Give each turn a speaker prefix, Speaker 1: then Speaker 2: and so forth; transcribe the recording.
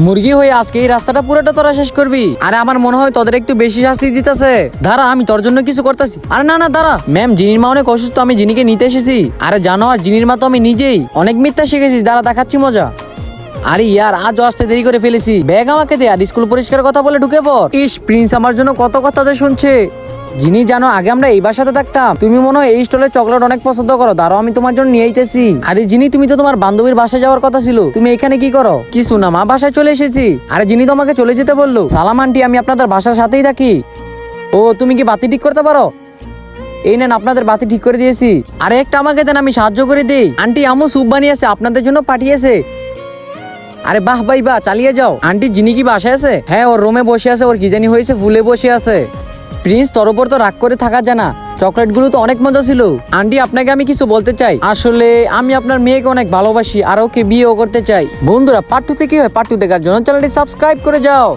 Speaker 1: মুরগি হয়ে আজকে এই রাস্তাটা পুরোটা তোরা শেষ করবি। আরে আমার মনে হয় তোদের একটু বেশি শাস্তি দিতেছে। দাঁড়া, আমি তোর জন্য কিছু করতেছি। আরে না না দাঁড়া, ম্যাম জিনির মা অনেক অসুস্থ, আমি জিনিকে নিতে এসেছি। আরে জানো, আর জিনির মা তো আমি নিজেই অনেক মিথ্যা শিখেছি। দাঁড়া দেখাচ্ছি মজা। আরে ইয়ার, আজ আসতে দেরি করে ফেলেছি। ব্যাগ আমাকে দে আর স্কুল পরিষ্কার কথা বলে ঢুকে পড়। ইস, প্রিন্স আমার জন্য কত কথা শুনছে। জিনি জানো, আগে আমরা এই বাসাতে থাকতাম। তুমি মনে হয় এই স্টলের চকলেট অনেক পছন্দ করো। দাঁড়াও, আমি তোমার জন্য নিয়ে আইতেছি। আরে জিনি, তুমি তো তোমার বান্ধবীর বাসায় যাওয়ার কথা ছিল, তুমি এখানে কি করো? কিছু না মা, বাসায় চলে এসেছি। আরে জিনি তোমাকে চলে যেতে বললো। সালাম আন্টি, আমি আপনাদের বাসার সাথেই থাকি। ও, তুমি কি বাতি ঠিক করতে পারো? এই নেন, আপনাদের বাতি ঠিক করে দিয়েছি। আরে একটা আমাকে দেন, আমি সাহায্য করে দিই। আন্টি আমু স্যুপ বানিয়েছে, আপনাদের জন্য পাঠিয়েছে। আরে বাহ ভাই বাহ, চালিয়ে যাও। আন্টি জিনি কি বাসায় আছে? হ্যাঁ, ওর রুমে বসে আছে। ওর কি জানি হয়েছে, ফুলে বসে আছে। প্রিন্স, তোর উপর তো রাগ করে থাকা যায় না। চকলেট গুলো তো অনেক মজা ছিল। আন্টি, আপনাকে আমি কিছু বলতে চাই। আসলে আমি আপনার মেয়েকে অনেক ভালোবাসি আর ওকে বিয়েও করতে চাই। বন্ধুরা, পার্ট 2 তে কি হয়, পার্ট 2 দেখার জন্য চ্যানেলটি সাবস্ক্রাইব করে যাও।